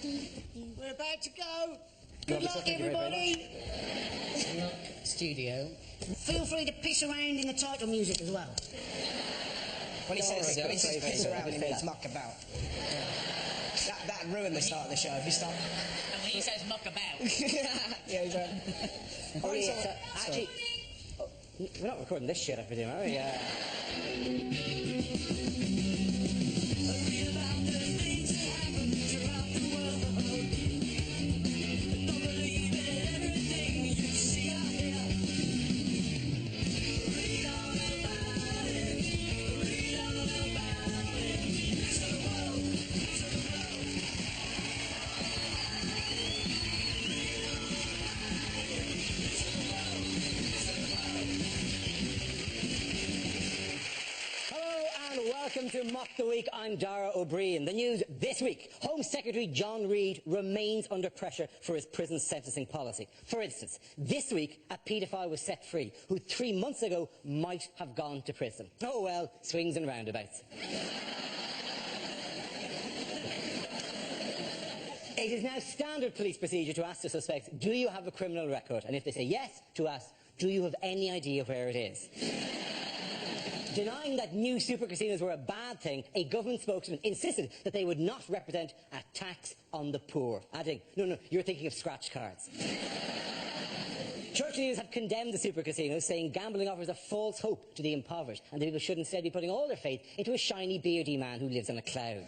We're about to go. Good luck, everybody. Good luck, studio. Feel free to piss around in the title music as well. When he says piss around, he means muck about. That'd ruin the start of the show if you start. And when he says muck about. Yeah, exactly. Actually, we're not recording this shit, I presume, are we? Welcome to Mock the Week. I'm Dara O'Brien. The news this week. Home Secretary John Reid remains under pressure for his prison sentencing policy. For instance, this week a paedophile was set free who 3 months ago might have gone to prison. Oh well, swings and roundabouts. It is now standard police procedure to ask the suspects, do you have a criminal record? And if they say yes, to ask, do you have any idea where it is? Denying that new super casinos were a bad thing, a government spokesman insisted that they would not represent a tax on the poor, adding, no, you're thinking of scratch cards. Church leaders have condemned the super casinos, saying gambling offers a false hope to the impoverished, and that people should instead be putting all their faith into a shiny, beardy man who lives on a cloud.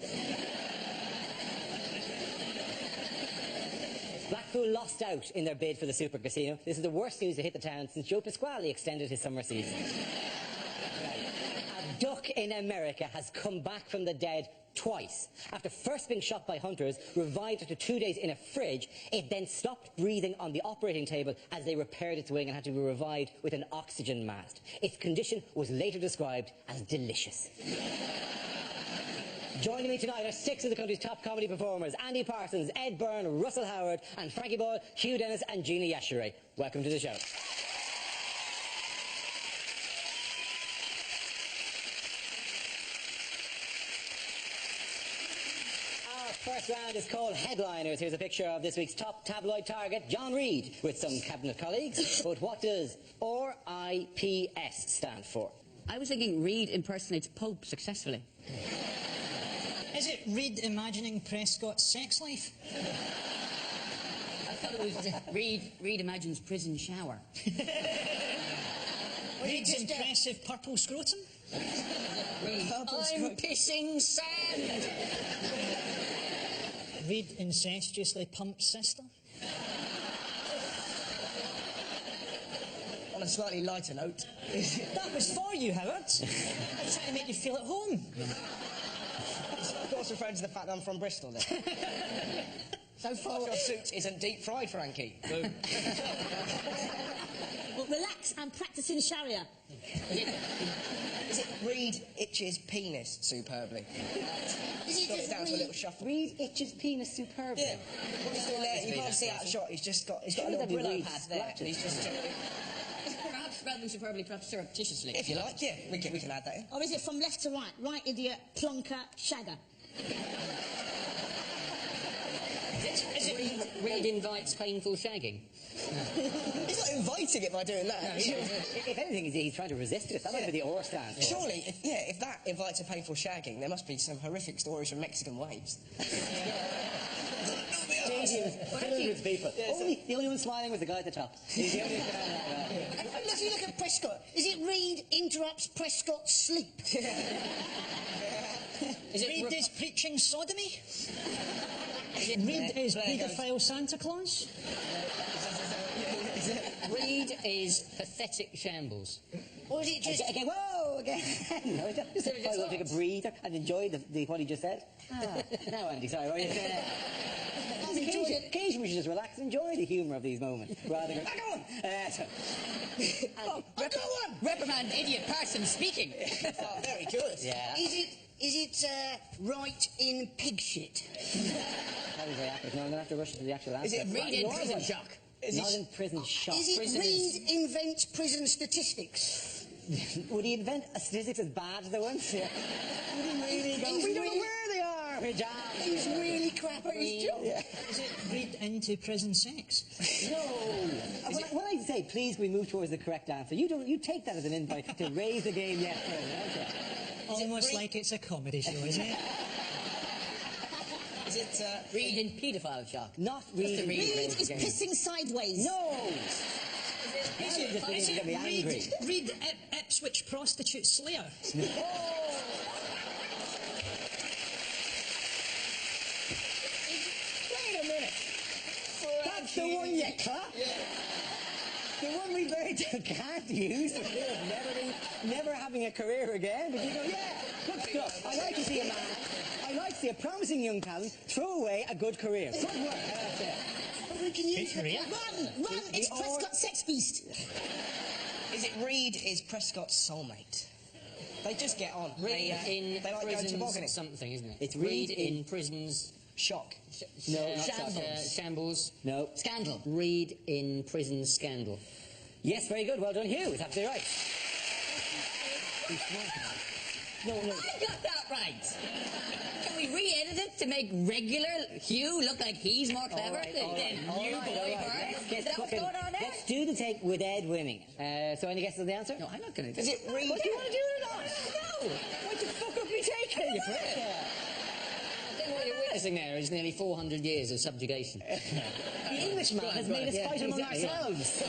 Blackpool lost out in their bid for the super casino. This is the worst news to hit the town since Joe Pasquale extended his summer season. A duck in America has come back from the dead twice. After first being shot by hunters, revived after 2 days in a fridge, it then stopped breathing on the operating table as they repaired its wing and had to be revived with an oxygen mask. Its condition was later described as delicious. Joining me tonight are 6 of the country's top comedy performers: Andy Parsons, Ed Byrne, Russell Howard and Frankie Boyle, Hugh Dennis and Gina Yashere. Welcome to the show. First round is called Headliners. Here's a picture of this week's top tabloid target, John Reid, with some cabinet colleagues. But what does RIPS stand for? I was thinking Reid impersonates Pope successfully. Is it Reid imagining Prescott's sex life? I thought it was Reid imagines prison shower. Reid's impressive purple scrotum? I'm pissing sand! Reid incestuously pumps sister? On a slightly lighter note. That was for you, Howard. I was trying to make you feel at home. Of course, referring to the fact that I'm from Bristol, then. So far, your suit isn't deep fried, Frankie. Well, relax, I'm practicing Sharia. Is it Reid itches penis superbly? Is it Got it just down to a little shuffle. Reid itches penis superbly. Yeah. What he's doing there, you can't see out of shot. He's got a little Brillo pad there, and he's just. Perhaps rather than superbly, perhaps surreptitiously. If you like, yeah, we can add that in. Or is it from left to right? Right idiot, plonker, shagger. Reid invites painful shagging. He's not inviting it by doing that. No, if anything, he's trying to resist it. That might be the or stand. Surely, if that invites a painful shagging, there must be some horrific stories from Mexican waves. Hundreds of people. The only one smiling was the guy at the top. He's the only If you look at Prescott, is it Reid interrupts Prescott's sleep? Is it Reid is preaching sodomy? Reid is paedophile Santa Claus? Reid is pathetic shambles. Or is it just... Again, whoa, again. No, just take a breather and enjoy what he just said. Now, Andy, sorry. Occasionally we should just relax and enjoy the humour of these moments, rather than... Go on! Go on! Reprimand idiot person speaking. Oh, very good. Yeah. Is it right in pig shit? That was very accurate. No, I'm going to have to rush to the actual answer. Is it Reid in prison shock? Not in prison shock. Is it Reid invents prison statistics? Would he invent statistics as bad as the ones? Yeah. Would he really go, we don't know where they are! garbage out. He's really crap at his job. Is it read into prison sex? No. When I say, please, we move towards the correct answer, you take that as an invite to raise the game yet further. Okay. Almost like it's a comedy show, isn't it? Is it, Read in paedophile shock. Not read. Read Reed is pissing sideways. No. Is You're just is going to get me angry. read Ipswich prostitute slayer? No. Wait a minute. That's the one you clap? The one we very can't use. Never having a career again. But you go, yeah, good stuff. I like to see a man. I like to see a promising young talent throw away a good career. Good work. That's it. But we can use Good career. Run! It's Prescott Sex Beast. is it Reed is Prescott's soulmate? They just get on. Read in they like going prisons tobogganing. something, isn't it? It's read read in prisons. Shock. No, not Shambles. Shambles. No. Scandal. Read in prison scandal. Yes, very good. Well done, Hugh. It's absolutely right. No. I got that right. Can we re-edit it to make regular Hugh look like he's more clever than you, boy, Bert? Is that what's going on there? Let's do the take with Ed winning. So any guesses on the answer? No, I'm not going to. Is it Reed? What do you want to do or not? No. Why'd you fuck up me taking you prick? I think what you're witnessing there is nearly 400 years of subjugation. The Englishman has made us fight among ourselves.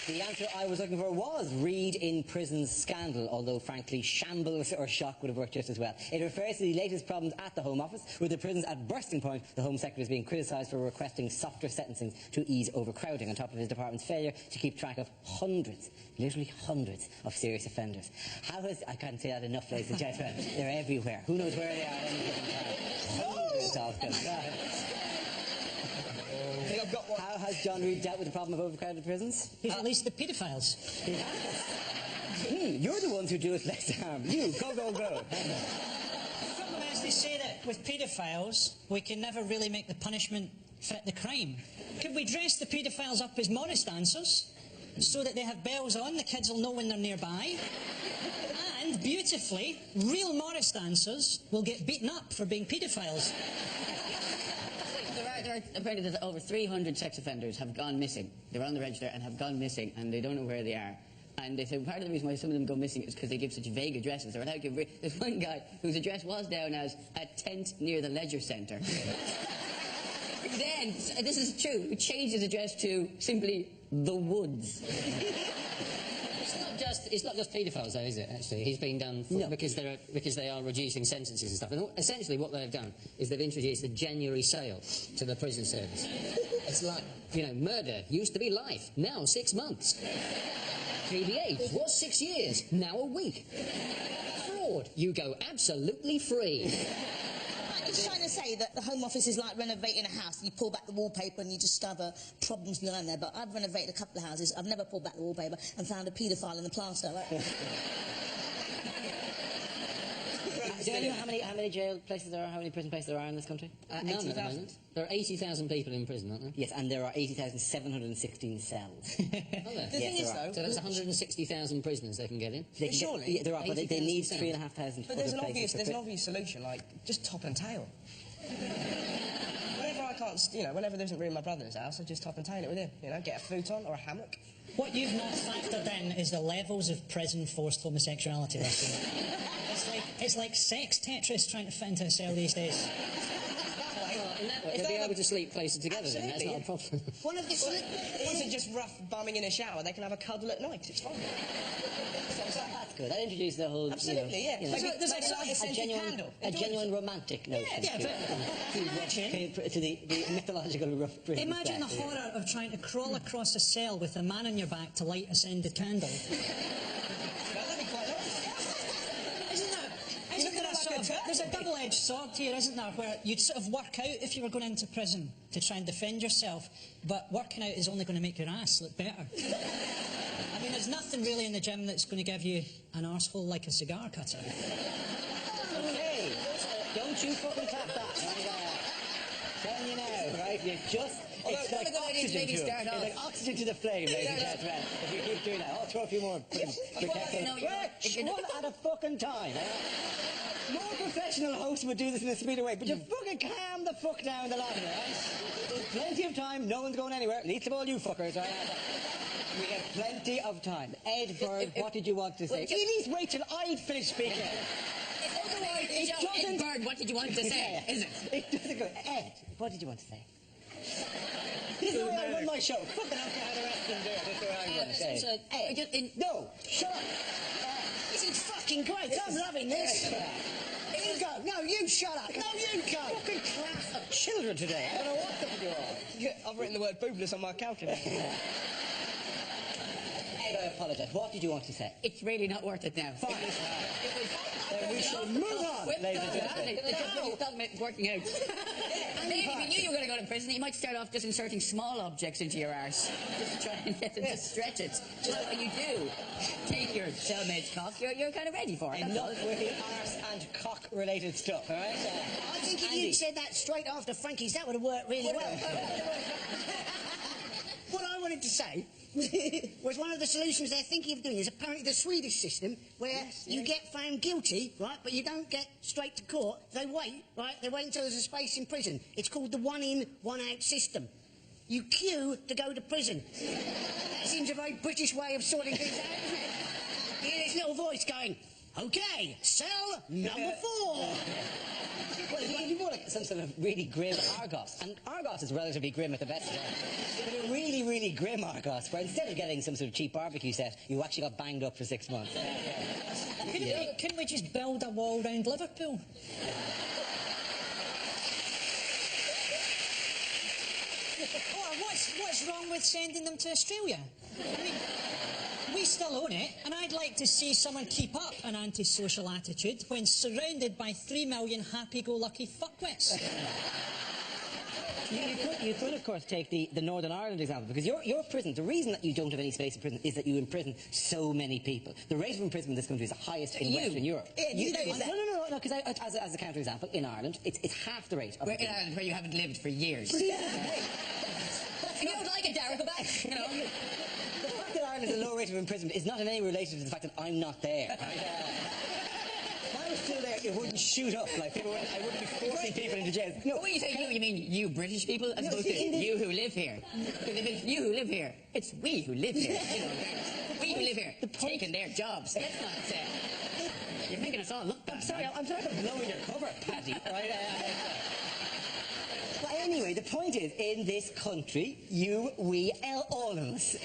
The answer I was looking for was read in prison scandal, although frankly shambles or shock would have worked just as well. It refers to the latest problems at the Home Office, with the prisons at bursting point. The Home Secretary is being criticised for requesting softer sentencing to ease overcrowding, on top of his department's failure to keep track of hundreds, literally hundreds, of serious offenders. I can't say that enough, ladies and gentlemen. They're everywhere. Who knows where they are at any given time? Hundreds of them. I think I've got one. How has John Reid dealt with the problem of overcrowded prisons? He's released the paedophiles. You're the ones who do it less harm. You, go. The problem is they say that with paedophiles, we can never really make the punishment fit the crime. Could we dress the paedophiles up as Morris dancers so that they have bells on, the kids will know when they're nearby? And, beautifully, real Morris dancers will get beaten up for being paedophiles. Apparently there's over 300 sex offenders have gone missing. They're on the register and have gone missing, and they don't know where they are. And they say part of the reason why some of them go missing is because they give such vague addresses. They're without giving. There's one guy whose address was down as a tent near the leisure centre. Then, this is true, he changed his address to simply the woods. It's not just paedophiles, though, is it? Actually, he's being done for, because they are reducing sentences and stuff. And essentially, what they've done is they've introduced a January sale to the prison service. It's like, murder used to be life, now 6 months. KBH was 6 years, now a week. Fraud, you go absolutely free. He's trying to say that the Home Office is like renovating a house. You pull back the wallpaper and you discover problems behind there. But I've renovated a couple of houses. I've never pulled back the wallpaper and found a paedophile in the plaster. Do you know how many jail places there are, how many prison places there are in this country? None at the moment. There are 80,000 people in prison, aren't there? Yes, and there are 80,716 cells. The thing is, though... So that's 160,000 prisoners they can get in? Surely. There are, but they need 3,500 But there's an obvious solution, like, just top and tail. Whenever I can't, whenever there isn't room in my brother's house, I just top and tail it with him. Get a futon or a hammock. What you've not factored in is the levels of prison-forced homosexuality. It's like sex Tetris trying to fit into a cell these days. They'll be able to sleep closer together then, that's not a problem. One of the... It wasn't just rough bumming in a shower, they can have a cuddle at night, it's fine. That's good. That introduces the whole... Absolutely, yeah. There's a genuine romantic notion. To the mythological rough prison. Imagine the horror of trying to crawl across a cell with a man on your back to light a scented candle. That'd be quite nice. Isn't there a sort of, there's a double-edged sword here, isn't there, where you'd sort of work out if you were going into prison to try and defend yourself, but working out is only going to make your ass look better. I mean, there's nothing really in the gym that's going to give you an arsehole like a cigar cutter. Okay, don't you fucking clap that. Telling you now, right? It's Well, a good idea to maybe start off. It's like oxygen to the flame, ladies and gentlemen. If you keep doing that, I'll throw a few more. One at a fucking time. More professional hosts would do this in a speedier way, but you fucking calm the fuck down the line, right? There's plenty of time, no one's going anywhere, least of all you fuckers, right? We have plenty of time. Ed Bird, what did you want to say? Please wait till I'd finish speaking. Otherwise, Ed Bird, what did you want to say? Is it? It doesn't go. Ed, what did you want to say? This is the way I run my show. Fucking out how the rest of them do it. This is the way I run it. Ed, no, shut up. This is fucking great. I'm loving this. You go. No, you shut up. No, you go. Fucking class of children today. I don't know what the fuck you are. I've written the word boobless on my calculator. Ed, I apologise. What did you want to say? It's really not worth it now. Fine. Then we shall move on, ladies and gentlemen. It's not working out. Maybe if you knew you were going to go to prison, you might start off just inserting small objects into your arse. Just to try and get it to stretch it. Just when you do take your cellmate's cock, you're kind of ready for it. Enough with the arse and cock-related stuff, all right? I think if you'd said that straight after Frankie's, that would have worked really well. What I wanted to say was one of the solutions they're thinking of doing is apparently the Swedish system where you get found guilty, right, but you don't get straight to court. They wait, right? They wait until there's a space in prison. It's called the one-in, one-out system. You queue to go to prison. That seems a very British way of sorting things out, isn't it? You hear this little voice going, OK, cell number 4. Well, it'd be more like some sort of really grim Argos. And Argos is relatively grim at the best of times. But a really, really grim Argos, where instead of getting some sort of cheap barbecue set, you actually got banged up for 6 months. Couldn't we just build a wall round Liverpool? Or what's wrong with sending them to Australia? I mean, we still own it, and I'd like to see someone keep up an antisocial attitude when surrounded by 3 million happy-go-lucky fuckwits. You could, of course, take the Northern Ireland example, because your prison, the reason that you don't have any space in prison is that you imprison so many people. The rate of imprisonment in this country is the highest in Western Europe. No, because as a counter-example, in Ireland, it's half the rate. In Ireland, where you haven't lived for years. If you don't like it, Darren, go back, you know. The fact that Ireland has a low rate of imprisonment is not in any way related to the fact that I'm not there. If I was still there, it wouldn't shoot up. Like, I wouldn't be forcing people into jail. No, when you say you mean you British people, as opposed to you who live here. Because if it's you who live here, it's we who live here. You know, we who live here, taking their jobs. Let's not say. You're making us all look bad. I'm sorry for blowing your cover, Paddy. Right? But anyway, the point is, in this country, all of us.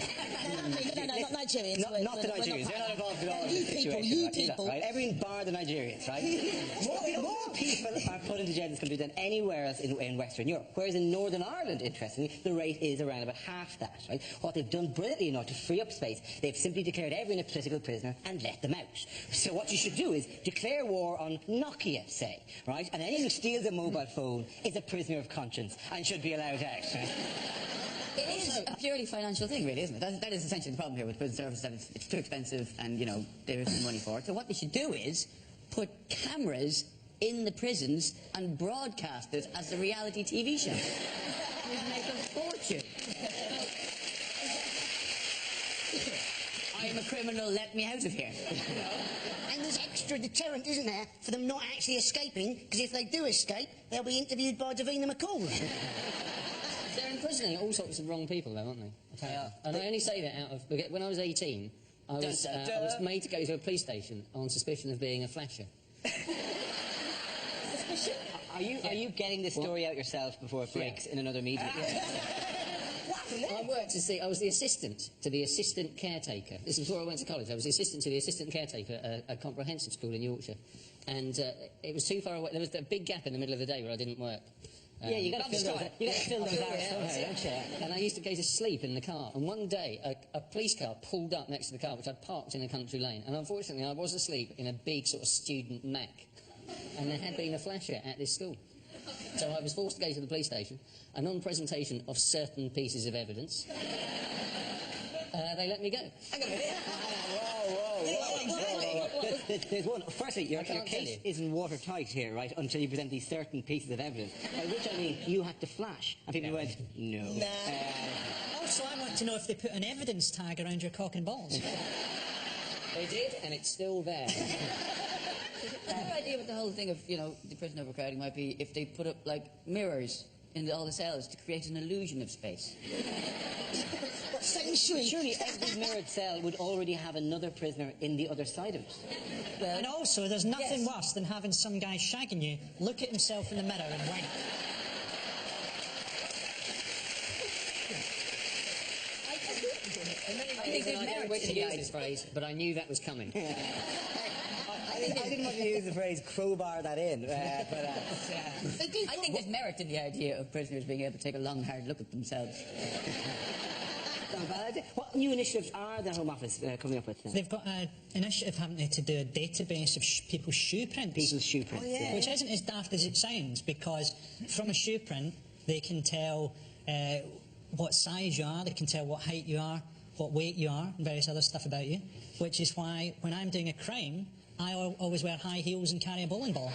No, not Nigerians. Not the Nigerians. They're not involved at all in this situation. You people. Right? Everyone bar the Nigerians, right? more people are put into jail in this country than anywhere else in Western Europe. Whereas in Northern Ireland, interestingly, the rate is around about half that, right? What they've done brilliantly enough to free up space, they've simply declared everyone a political prisoner and let them out. So what you should do is declare war on Nokia, say, right? And anyone who steals a mobile phone is a prisoner of conscience and should be allowed out. Right? It is a purely financial thing, really, isn't it? That is essentially the problem here with prison services, that it's too expensive and, you know, there's no money for it. So what they should do is put cameras in the prisons and broadcast it as a reality TV show. You'd make a fortune. I'm a criminal, let me out of here. And there's extra deterrent, isn't there, for them not actually escaping, because if they do escape, they'll be interviewed by Davina McCall. They're imprisoning all sorts of wrong people, though, aren't they? And I only say that out of... When I was 18, I was made to go to a police station on suspicion of being a flasher. Are you getting this story out yourself before it breaks in another media? I was the assistant to the assistant caretaker. This is before I went to college. I was the assistant to the assistant caretaker at a comprehensive school in Yorkshire. And it was too far away. There was a big gap in the middle of the day where I didn't work. You got to fill those hours somehow, don't you? And I used to go to sleep in the car. And one day, a police car pulled up next to the car, which I'd parked in a country lane. And unfortunately, I was asleep in a big sort of student Mac. And there had been a flasher at this school. So I was forced to go to the police station, and on presentation of certain pieces of evidence, they let me go. Hang on a minute. Whoa. there's one. Firstly, your can't tell case you. isn't watertight here, right, until you present these certain pieces of evidence. By which I mean you had to flash. And people went, no. Also, I want to know if they put an evidence tag around your cock and balls. They did, and it's still there. Another idea with the whole thing of, you know, the prison overcrowding might be if they put up, like, mirrors in all the cells to create an illusion of space. What feng shui? Surely every mirrored cell would already have another prisoner in the other side of it. And also, there's nothing worse than having some guy shagging you, look at himself in the mirror and wank. I think there's merit to use this phrase, but I knew that was coming. I didn't want to use the phrase crowbar that in, I think there's merit in the idea of prisoners being able to take a long, hard look at themselves. Not a bad idea. What new initiatives are the Home Office coming up with now? They've got an initiative, haven't they, to do a database of people's shoe prints. People's shoe prints. Which isn't as daft as it sounds, because from a shoe print, they can tell what size you are, they can tell what height you are, what weight you are, and various other stuff about you. Which is why, when I'm doing a crime, I always wear high heels and carry a bowling ball.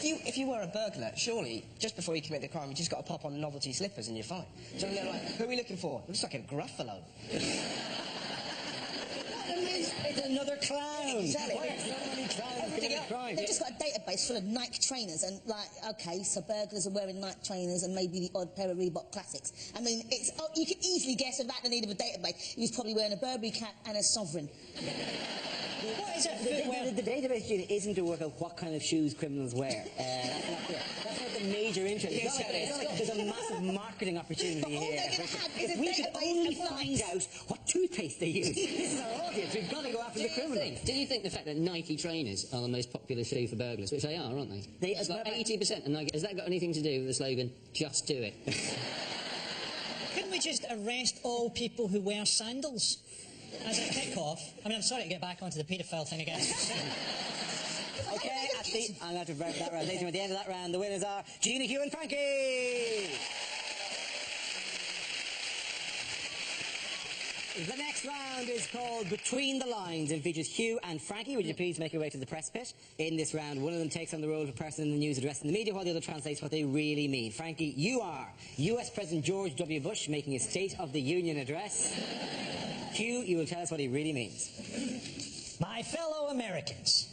If you were a burglar, surely, just before you commit the crime, you just got to pop on novelty slippers and you're fine. So they're like, who are we looking for? Looks like a Gruffalo. It's another clown. Exactly. Why are so many clowns committing crime? They've just got a database full of Nike trainers and, like, okay, so burglars are wearing Nike trainers and maybe the odd pair of Reebok Classics. I mean, you could easily guess about the need of a database. He was probably wearing a Burberry cap and a Sovereign. What is it? The database Gina, isn't to work out what kind of shoes criminals wear. That's not the major interest. It's not like there's a massive marketing opportunity But all here. they're gonna have is If a we could database only of find Nikes. out what toothpaste they use. This is our audience. We've got to go after the criminals. Do you think the fact that Nike trainers are the most popular shoe for burglars, which they are, aren't they? It's like 80% of Nike. Has that got anything to do with the slogan, just do it? Couldn't we just arrest all people who wear sandals as a kick-off? I mean, I'm sorry to get back onto the paedophile thing again. Okay, I'm going to break that round. Ladies and gentlemen, at the end of that round, the winners are Gina, Hugh and Frankie. The next round is called Between the Lines and features Hugh and Frankie. Would you please make your way to the press pit? In this round, one of them takes on the role of a person in the news addressing the media, while the other translates what they really mean. Frankie, you are US President George W. Bush making a State of the Union address. Hugh, you will tell us what he really means. My fellow Americans.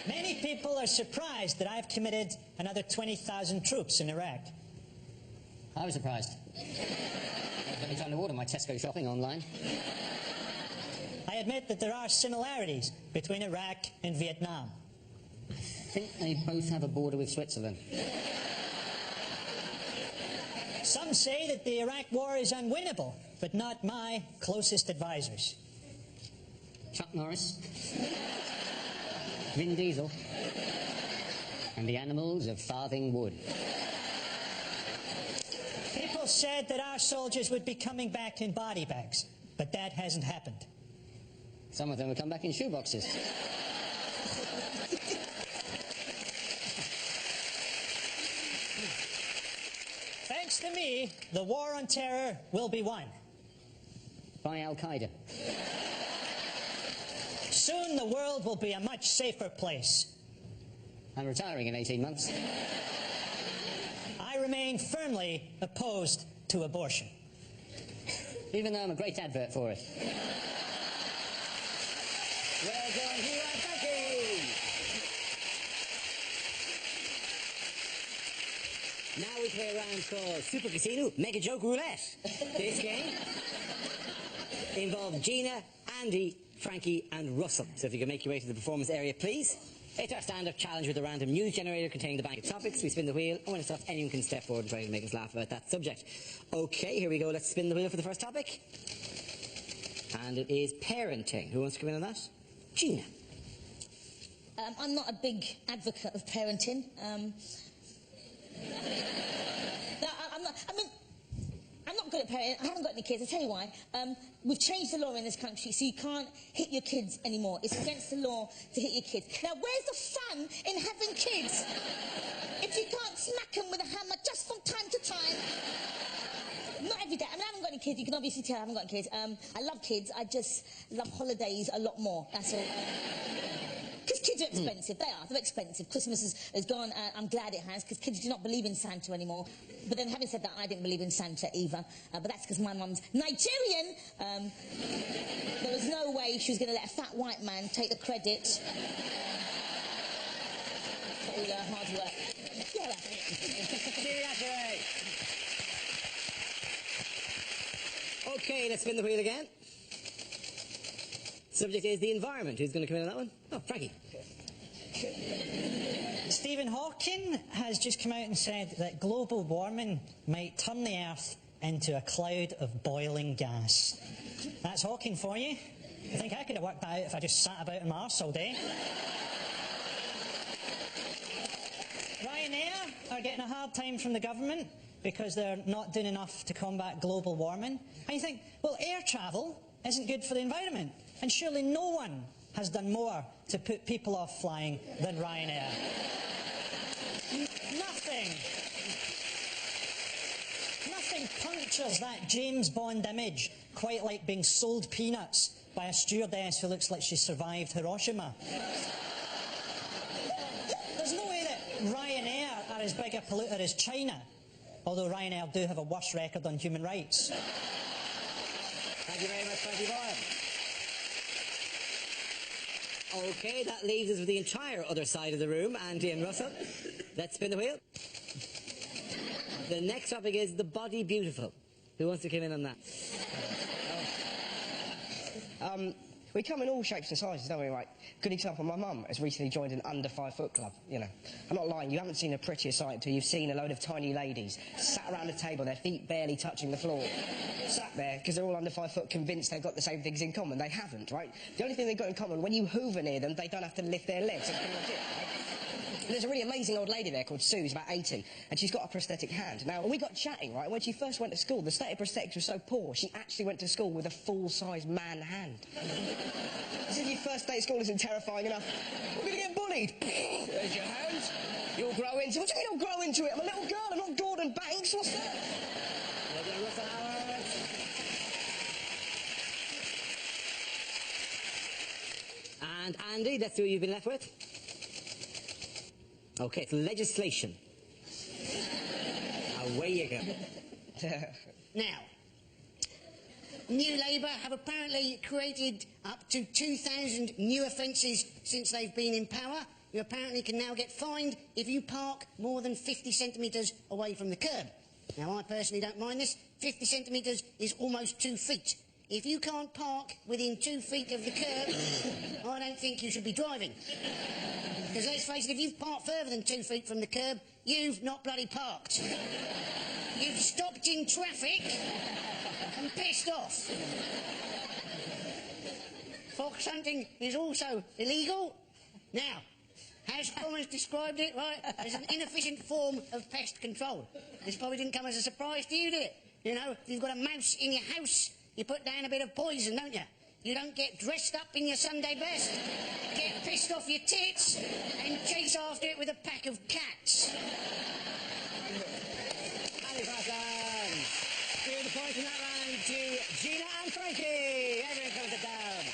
Many people are surprised that I've committed another 20,000 troops in Iraq. I was surprised. Every time I order my Tesco shopping online. I admit that there are similarities between Iraq and Vietnam. I think they both have a border with Switzerland. Some say that the Iraq war is unwinnable, but not my closest advisors. Chuck Norris, Vin Diesel, and the animals of Farthing Wood. People said that our soldiers would be coming back in body bags, but that hasn't happened. Some of them will come back in shoeboxes. Thanks to me, the war on terror will be won. By Al-Qaeda. Soon the world will be a much safer place. I'm retiring in 18 months. I remain firmly opposed to abortion. Even though I'm a great advert for it. Well done, Hugh and Frankie. Now we play a round called Super Casino Mega Joke Roulette. This game involved Gina, Andy, Frankie and Russell. So if you can make your way to the performance area, please. It's our stand-up challenge with a random news generator containing the bank of topics. We spin the wheel, and when it's off, anyone can step forward and try to make us laugh about that subject. Okay, here we go. Let's spin the wheel for the first topic. And it is parenting. Who wants to come in on that? Gina. I'm not a big advocate of parenting. No, I'm not. I mean, I'm not good at parenting. I haven't got any kids. I'll tell you why. We've changed the law in this country, so you can't hit your kids anymore. It's against the law to hit your kids. Now, where's the fun in having kids if you can't smack them with a hammer just from time to time? Not every day. I mean, I haven't got any kids. You can obviously tell I haven't got kids. I love kids. I just love holidays a lot more. That's all. Because kids are expensive. They are. They're expensive. Christmas has gone. I'm glad it has, because kids do not believe in Santa anymore. But then, having said that, I didn't believe in Santa either. But that's because my mum's Nigerian. There was no way she was going to let a fat white man take the credit for all her hard work. Yeah, that's it. Okay, let's spin the wheel again. Subject is the environment. Who's going to come in on that one? Oh, Frankie. Stephen Hawking has just come out and said that global warming might turn the Earth into a cloud of boiling gas. That's Hawking for you. I think I could have worked that out if I just sat about on my arse all day. Ryanair are getting a hard time from the government because they're not doing enough to combat global warming. And you think, well, air travel isn't good for the environment. And surely no one has done more to put people off flying than Ryanair. Nothing punctures that James Bond image quite like being sold peanuts by a stewardess who looks like she survived Hiroshima. There's no way that Ryanair are as big a polluter as China, although Ryanair do have a worse record on human rights. Thank you very much, Frankie Boyle. Okay, that leaves us with the entire other side of the room, and Ian Russell. Let's spin the wheel. The next topic is the body beautiful. Who wants to come in on that? We come in all shapes and sizes, don't we? Right. Good example, my mum has recently joined an under 5 foot club, you know. I'm not lying, you haven't seen a prettier sight until you've seen a load of tiny ladies sat around a table, their feet barely touching the floor. Sat there, because they're all under 5 foot, convinced they've got the same things in common. They haven't, right? The only thing they've got in common, when you hoover near them, they don't have to lift their legs. That's pretty much it, right? There's a really amazing old lady there called Sue, who's about 80, and she's got a prosthetic hand. Now, we got chatting, right? When she first went to school, the state of prosthetics was so poor, she actually went to school with a full-size man hand. As if your first day at school isn't terrifying enough. We're going to get bullied. There's your hand. You'll grow into it. What do you mean I'll grow into it? I'm a little girl, I'm not Gordon Banks. What's that? And Andy, that's who you've been left with. Okay, it's legislation. Away you go. Now, New Labour have apparently created up to 2,000 new offences since they've been in power. You apparently can now get fined if you park more than 50 centimetres away from the curb. Now, I personally don't mind this. 50 centimetres is almost 2 feet. If you can't park within 2 feet of the curb, I don't think you should be driving. Because let's face it, if you've parked further than 2 feet from the curb, you've not bloody parked. You've stopped in traffic and pissed off. Fox hunting is also illegal. Now, as Tom has described it, right, as an inefficient form of pest control. This probably didn't come as a surprise to you, did it? You know, if you've got a mouse in your house, you put down a bit of poison, don't you? You don't get dressed up in your Sunday best, get pissed off your tits, and chase after it with a pack of cats. Andy Parsons. Through the point in that round to Gina and Frankie. Everyone comes it down.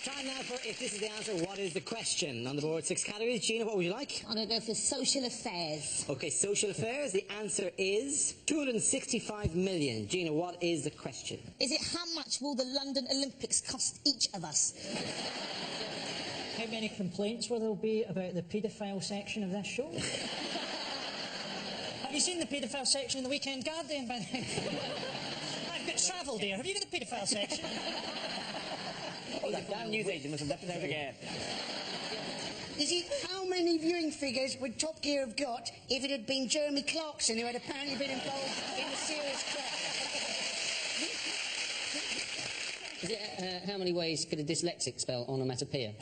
Time now for if this is the answer, what is the question? On the board, 6 categories. Gina, what would you like? I'm going to go for social affairs. Okay, social affairs. The answer is 265 million. Gina, what is the question? Is it how much will the London Olympics cost each of us? How many complaints will there be about the paedophile section of this show? Have you seen the paedophile section in the Weekend Guardian, by the way? I've got travel there. Have you got the paedophile section? Oh, that damn newsagent must have left it out again. You see, how many viewing figures would Top Gear have got if it had been Jeremy Clarkson who had apparently been involved in a serious crash? Is it, how many ways could a dyslexic spell onomatopoeia?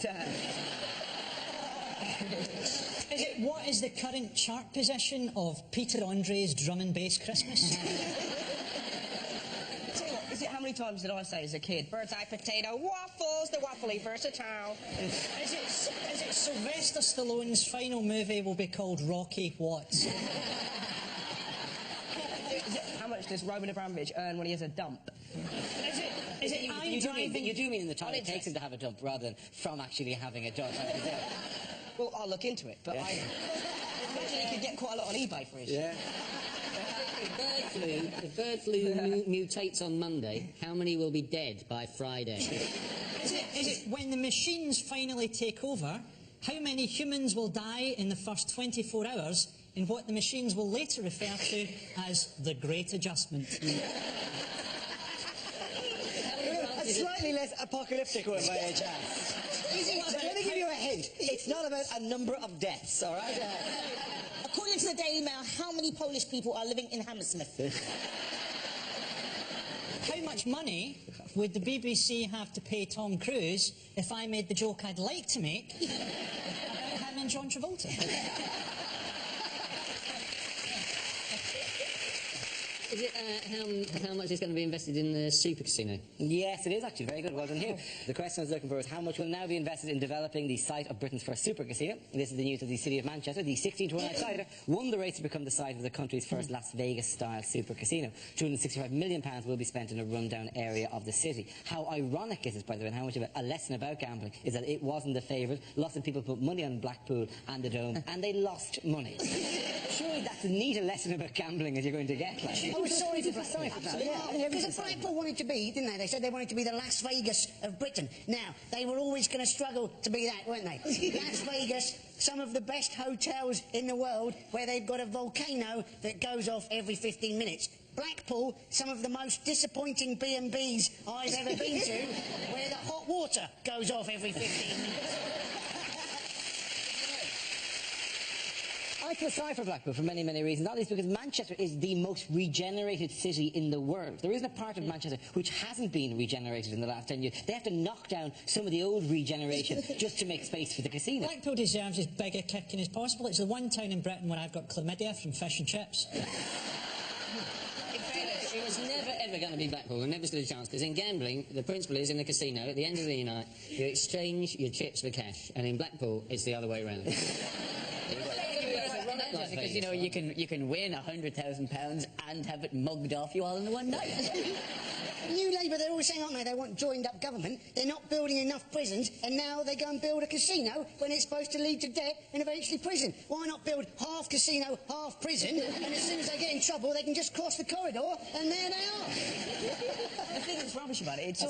Is it what is the current chart position of Peter Andre's Drum and Bass Christmas? Is it how many times did I say as a kid, bird's eye potato, waffles, the waffly versatile? Is it Sylvester Stallone's final movie will be called Rocky What? does Roman Abramovich earn when he has a dump? Is it I'm driving... You do mean in the time it takes him to have a dump rather than from actually having a dump. Well, I'll look into it, but I imagine he could get quite a lot on eBay for his. Yeah. If bird flu mutates on Monday, how many will be dead by Friday? Is it when the machines finally take over, how many humans will die in the first 24 hours in what the machines will later refer to as the Great Adjustment? A slightly less apocalyptic one by a chance. Let me give you a hint. It's not about a number of deaths, all right? According to the Daily Mail, how many Polish people are living in Hammersmith? How much money would the BBC have to pay Tom Cruise if I made the joke I'd like to make about him and John Travolta? Is it how much is going to be invested in the super casino? Yes, it is actually. Very good. Well done here. The question I was looking for is how much will now be invested in developing the site of Britain's first super casino. This is the news of the City of Manchester. The 16-to-1 outsider won the race to become the site of the country's first Las Vegas-style super casino. £265 million will be spent in a rundown area of the city. How ironic is this, by the way, and how much of a lesson about gambling is that it wasn't the favourite. Lots of people put money on Blackpool and the Dome, and they lost money. Surely that's as neat a lesson about gambling as you're going to get. Like. I was sorry for that. Yeah, because Blackpool wanted to be, didn't they? They said they wanted to be the Las Vegas of Britain. Now, they were always going to struggle to be that, weren't they? Las Vegas, some of the best hotels in the world, where they've got a volcano that goes off every 15 minutes. Blackpool, some of the most disappointing B&Bs I've ever been to, where the hot water goes off every 15 minutes. I feel sorry for Blackpool for many, many reasons. Not least because Manchester is the most regenerated city in the world. There isn't a part of Manchester which hasn't been regenerated in the last 10 years. They have to knock down some of the old regeneration just to make space for the casino. Blackpool deserves as big a kicking as possible. It's the one town in Britain where I've got chlamydia from fish and chips. It was never ever going to be Blackpool, and never stood a chance, because in gambling, the principle is in the casino, at the end of the night, you exchange your chips for cash, and in Blackpool, it's the other way around. Because, you know, you can win £100,000 and have it mugged off you all in one night. New Labour, they're always saying, aren't they, they want joined-up government. They're not building enough prisons, and now they go and build a casino when it's supposed to lead to debt and eventually prison. Why not build half casino, half prison, and as soon as they get in trouble, they can just cross the corridor, and there they are. The thing that's rubbish about it, it's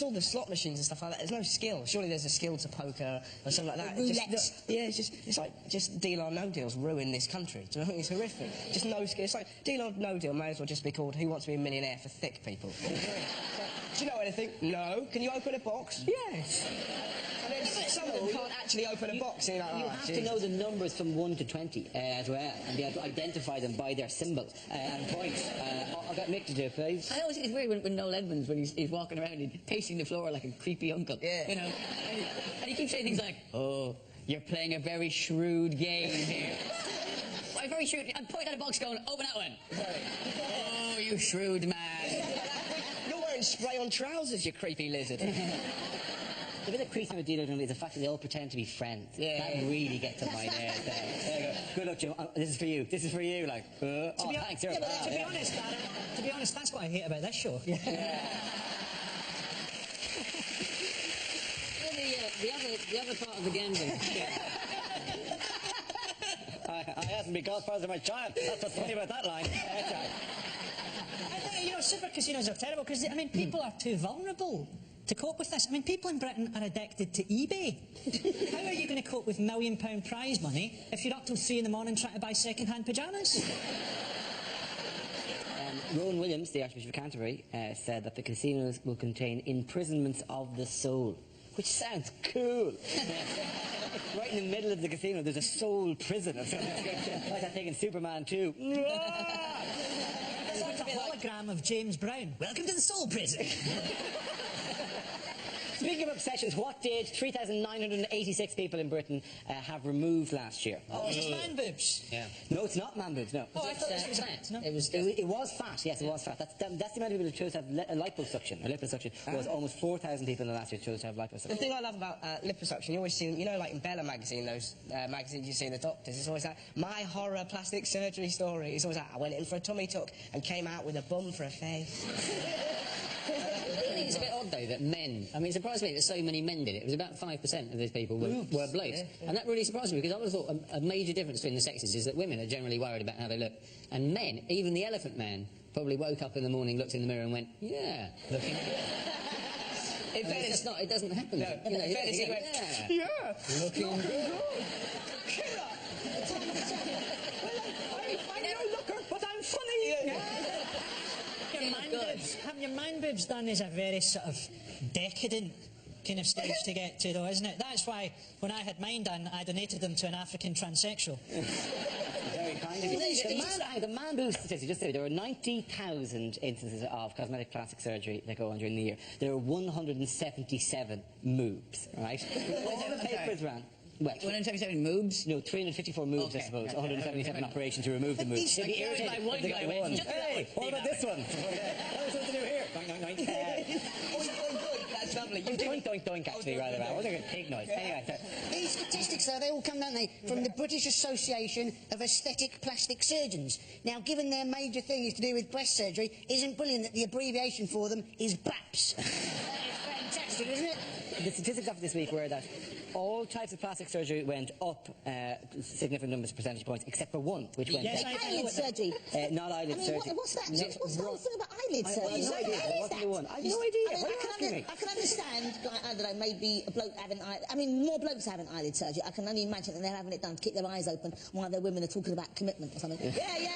all the slot machines and stuff like that. There's no skill. Surely there's a skill to poker or something like that. It's like just deal or no deals ruin this country. Do you know what I mean? It's horrific. Just no skill. It's like deal or no deal may as well just be called Who Wants to Be a Millionaire for thick people. Do you know anything? No. Can you open a box? Yes. And then some of them can't actually open a box. And you're like, you have to know the numbers from 1 to 20 as well, and be able to identify them by their symbol and points. I'll get Mick to do it, please. I always think it's weird when Noel Edmonds, when he's walking around and pacing the floor like a creepy uncle. Yeah. You know, and he keeps saying things like, "Oh, you're playing a very shrewd game here." Why, very shrewd? I'm pointing at a box going, "Open that one." Oh, you shrewd man. You're wearing spray-on trousers, you creepy lizard. The bit that creeps me with dealer is the fact that they all pretend to be friends. Yeah. That really gets on my nerves. There you go. Good luck, Jim. This is for you. This is for you. Like, thanks. To be honest, that's what I hate about this show. Well, the other part of the gambling... I asked to be godfather of my child. That's what's funny about that line. I think, you know, super casinos are terrible because, I mean, people are too vulnerable to cope with this. I mean, people in Britain are addicted to eBay. How are you going to cope with £1 million prize money if you're up till 3 in the morning trying to buy second-hand pyjamas? Rowan Williams, the Archbishop of Canterbury, said that the casinos will contain imprisonments of the soul, which sounds cool. Right in the middle of the casino, there's a soul prison. Like that thing in Superman 2. It's like a hologram of James Brown. Welcome to the soul prison. Speaking of obsessions, what did 3,986 people in Britain have removed last year? Oh, it's man boobs. Yeah. No, it's not man boobs, no. Oh, I thought this was fat. No. It was. It was fat, yes, it was fat. That's the amount of people who chose to have liposuction. Or liposuction was almost 4,000 people in the last year chose to have The liposuction. thing I love about liposuction, you always see, you know, like in Bella magazine, those magazines you see the doctors, it's always like, my horror plastic surgery story. It's always like, I went in for a tummy tuck and came out with a bum for a face. I think it's a bit odd, though, that men... I mean, it surprised me that so many men did it. It was about 5% of these people were blokes. Yeah. And that really surprised me, because I would have thought a major difference between the sexes is that women are generally worried about how they look. And men, even the elephant man, probably woke up in the morning, looked in the mirror and went, yeah, looking good. It doesn't happen. No, you know, he went, yeah, looking good. Killer! I'm no looker, but I'm funny. Having your man boobs done is a very sort of decadent kind of stage to get to, though, isn't it? That's why when I had mine done, I donated them to an African transsexual. Very kind of you. The man boob statistic, just say there are 90,000 instances of cosmetic plastic surgery that go on during the year. There are 177 moves, right? All the papers ran. Well, 177 moves? No, 354 moves, I suppose. 177 operations to remove the moves. Like, one guy went, hey, what about this one? What was to do here? Doink, doink, doink. That's lovely. Doink, doink, doink, actually, rather than. I wasn't going to pig noise. Anyway, so. These statistics, though, they all come, don't they, from the British Association of Aesthetic Plastic Surgeons. Now, given their major thing is to do with breast surgery, isn't brilliant that the abbreviation for them is BAPS? That is fantastic, isn't it? The statistics of this week were that all types of plastic surgery went up significant numbers of percentage points, except for one, which went down. Eyelid surgery. Not eyelid surgery. What's that? What's the whole thing about eyelid surgery? I have no idea. It wasn't the one. I have no idea. What are you asking me? I can understand, like, I don't know, maybe a bloke having more blokes having eyelid surgery. I can only imagine that they're having it done to keep their eyes open while their women are talking about commitment or something. Yeah.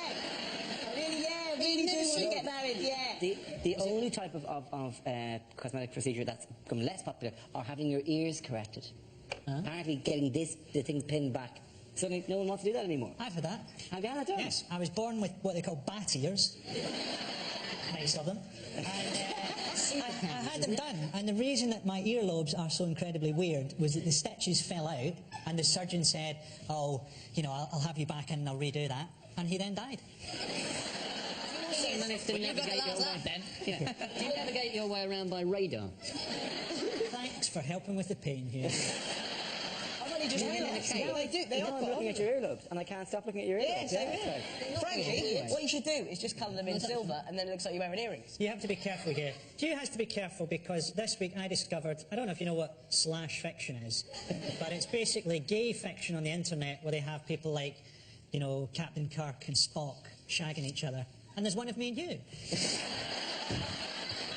Really do want to get married, yeah. The only type of cosmetic procedure that's become less popular are having your ears corrected. Apparently getting the thing pinned back. Suddenly no one wants to do that anymore. I've had that. Have you had that done? Yes, I was born with what they call bat ears. Nice of them. And I had them done, and the reason that my earlobes are so incredibly weird was that the stitches fell out, and the surgeon said, oh, you know, I'll have you back and I'll redo that. And he then died. Do you navigate your way around by radar? Thanks for helping with the pain here. I've only just realised. Yeah, they do. They I'm are looking at your earlobes, and I can't stop looking at your earlobes. Frankie, what you should do is just colour them in silver, and then it looks like you're wearing earrings. You have to be careful here. Hugh has to be careful because this week I discovered, I don't know if you know what slash fiction is, but it's basically gay fiction on the internet where they have people like, you know, Captain Kirk and Spock shagging each other. And there's one of me and you.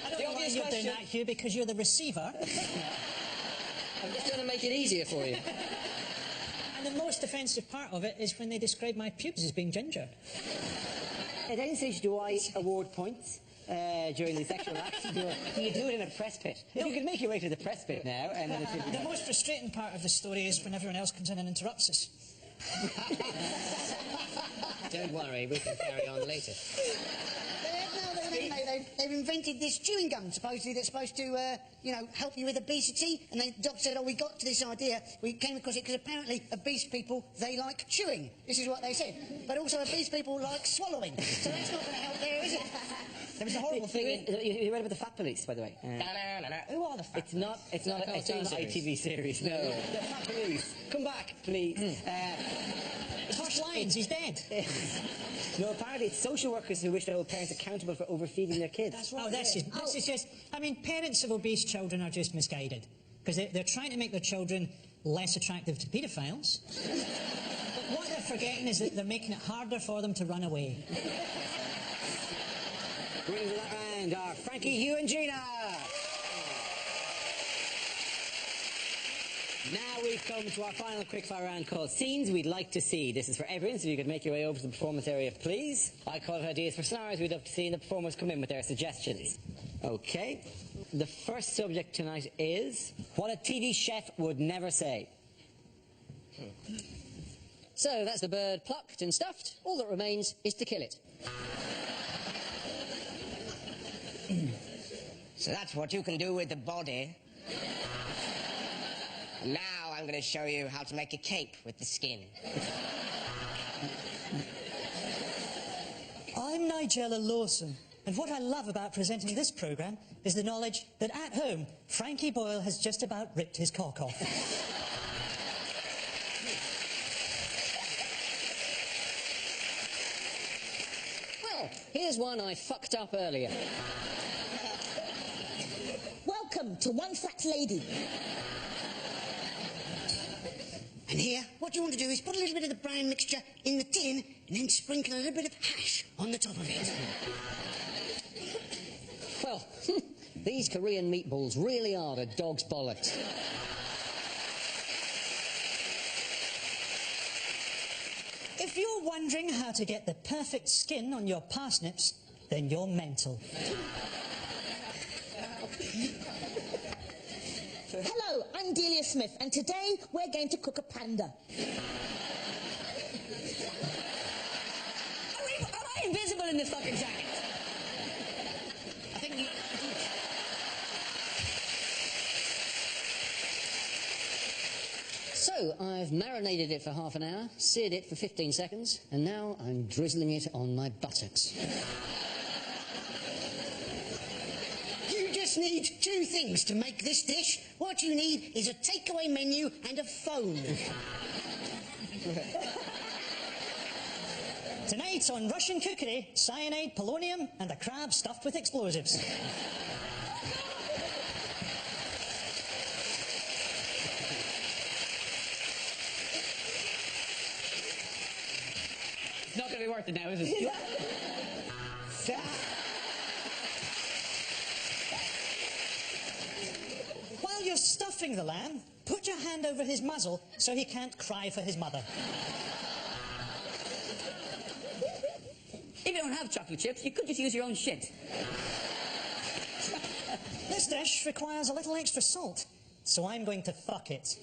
I don't know why you're doing that, Hugh, because you're the receiver. I'm just trying to make it easier for you. And the most offensive part of it is when they describe my pubes as being ginger. At any stage, do I award points during the sexual act? Do you do it in a press pit? If you could make your way to the press pit now, and then The most frustrating part of the story is when everyone else comes in and interrupts us. Don't worry, we can carry on later. They've invented this chewing gum, supposedly, that's supposed to, help you with obesity. And the doctor said, we got to this idea. We came across it because apparently obese people, they like chewing. This is what they said. But also obese people like swallowing. So that's not going to help there, is it? There was a horrible thing. You read about the Fat Police, by the way? Who are the Fat It's not an ITV series. No. The Fat Police. Come back, please. Harsh lines, he's dead. No, apparently it's social workers who wish to hold parents accountable for overfeeding their kids. That's right. This is just... I mean, parents of obese children are just misguided. Because they're trying to make their children less attractive to paedophiles. But what they're forgetting is that they're making it harder for them to run away. Bring to that round are Frankie, Hugh and Gina. Now we've come to our final quickfire round called Scenes We'd Like to See. This is for everyone, so you could make your way over to the performance area, please. I call it Ideas for Scenarios we'd love to see, and the performers come in with their suggestions. OK. The first subject tonight is what a TV chef would never say. So that's the bird plucked and stuffed. All that remains is to kill it. So that's what you can do with the body. Now I'm going to show you how to make a cape with the skin. I'm Nigella Lawson, and what I love about presenting this programme is the knowledge that at home, Frankie Boyle has just about ripped his cock off. Well, here's one I fucked up earlier. Welcome to One Fat Lady. And here, what you want to do is put a little bit of the brown mixture in the tin and then sprinkle a little bit of hash on the top of it. Well, these Korean meatballs really are a dog's bollocks. If you're wondering how to get the perfect skin on your parsnips, then you're mental. Hello, I'm Delia Smith, and today we're going to cook a panda. Am I invisible in this fucking jacket? I think you... So, I've marinated it for half an hour, seared it for 15 seconds, and now I'm drizzling it on my buttocks. You just need two things to make this dish. What you need is a takeaway menu and a phone. Tonight on Russian Cookery, cyanide, polonium, and a crab stuffed with explosives. It's not going to be worth it now, is it? While you're stuffing the lamb, put your hand over his muzzle so he can't cry for his mother. If you don't have chocolate chips, you could just use your own shit. This dish requires a little extra salt, so I'm going to fuck it.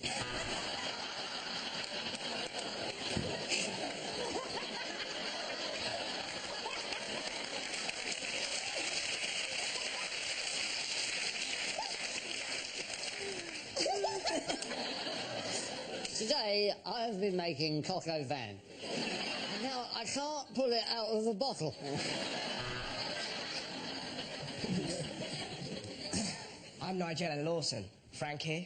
Today, I've been making coq au vin. Now, I can't pull it out of the bottle. I'm Nigella Lawson. Frank here.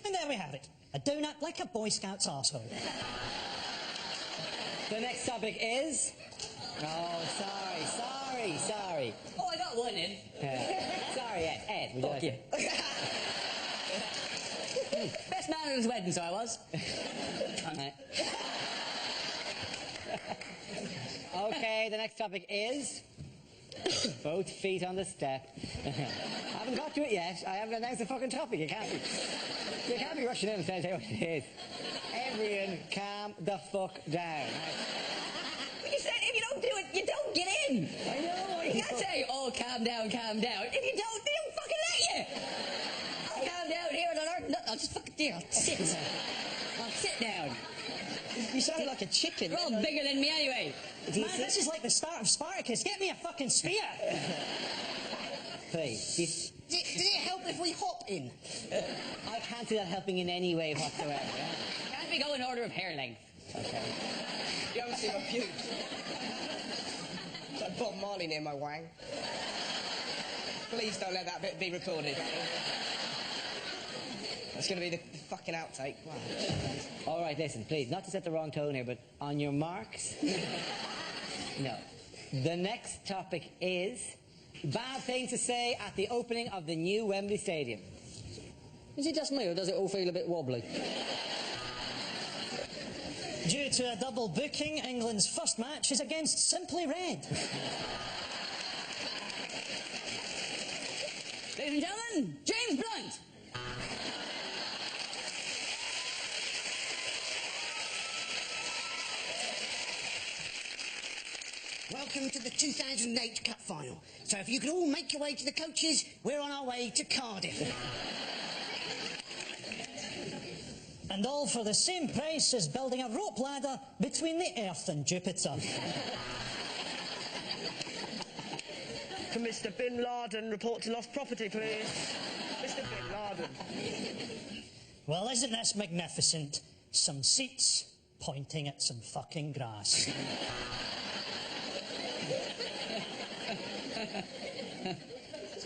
And there we have it. A donut like a Boy Scout's arsehole. The next topic is... Oh, sorry. Oh, I got one in. Sorry, Ed. Would you like Fuck to- you. Best man at his wedding, so I was. Okay, the next topic is... Both feet on the step. I haven't got to it yet. I haven't announced the fucking topic. You can't be rushing in and saying what it is. Everyone, calm the fuck down. But you said if you don't do it, you don't get in. I know. You can't say, oh, calm down. If you don't, they don't fucking let you. I'll calm down here and I'll... No, I'll just fucking... There, I'll sit. I'll sit down. You sound like a chicken. You're all bigger than me anyway. Man, this is like the start of Spartacus. Get me a fucking spear. Please. Did it help if we hop in? I can't see that helping in any way whatsoever. Can't we go in order of hair length? Okay. You haven't seen my pubes. It's like Bob Marley near my wang. Please don't let that bit be recorded. That's going to be the fucking outtake. Wow. All right, listen, please, not to set the wrong tone here, but on your marks. No. The next topic is bad things to say at the opening of the new Wembley Stadium. Is it just me, or does it all feel a bit wobbly? Due to a double booking, England's first match is against Simply Red. Ladies and gentlemen, James Blunt. Welcome to the 2008 Cup Final. So if you could all make your way to the coaches, we're on our way to Cardiff. And all for the same price as building a rope ladder between the Earth and Jupiter. For Mr. Bin Laden, report to lost property, please. Mr. Bin Laden. Well, isn't this magnificent? Some seats pointing at some fucking grass. Do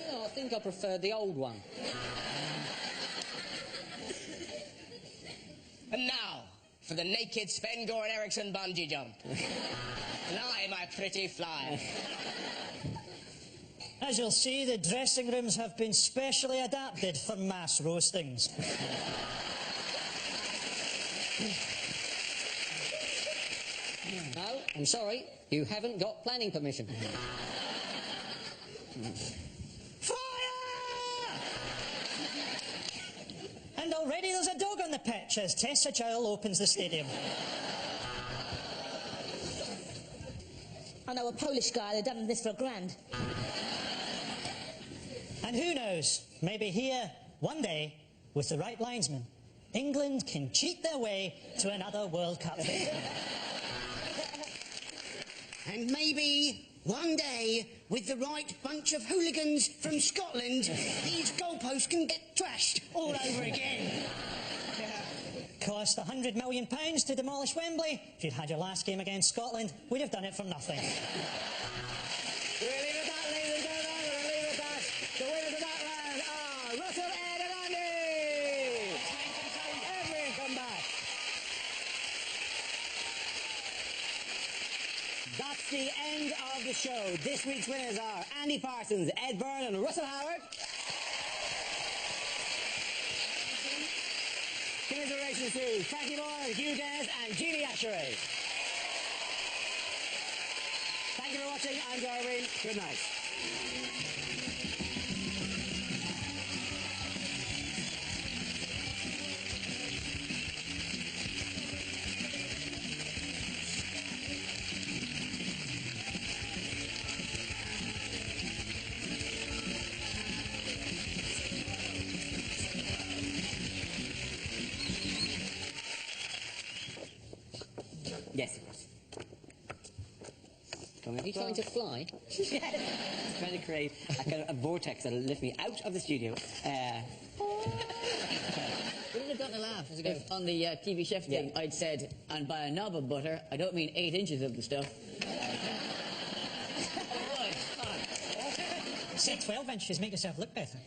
you know, I think I prefer the old one. And now, for the naked Sven-Goran Eriksson bungee jump. Fly, my pretty fly. As you'll see, the dressing rooms have been specially adapted for mass roastings. No, I'm sorry, you haven't got planning permission. Fire! And already there's a dog on the pitch as Tessa Chowell opens the stadium. I know a Polish guy that done this for £1,000. And who knows, maybe here, one day, with the right linesman, England can cheat their way to another World Cup victory. And maybe one day, with the right bunch of hooligans from Scotland, these goalposts can get trashed all over again. Cost £100 million to demolish Wembley. If you'd had your last game against Scotland, we'd have done it for nothing. We'll leave it that, ladies and gentlemen. We'll leave it that. The winners of that round are Russell, Ed and Andy. Everyone come back. That's the end of the show. This week's winners are Andy Parsons, Ed Byrne and Russell Howard. Commiserations to Frankie Moore, Hugh Dennis and Jeannie Asheray. Thank you for watching. I'm Darwin. Good night. Yes. Are you trying to fly? Yes. Trying to create a kind of a vortex that'll lift me out of the studio. Wouldn't have gotten a laugh. If on the TV chef thing I'd said, and by a knob of butter, I don't mean 8 inches of the stuff. Say 12 inches, make yourself look better.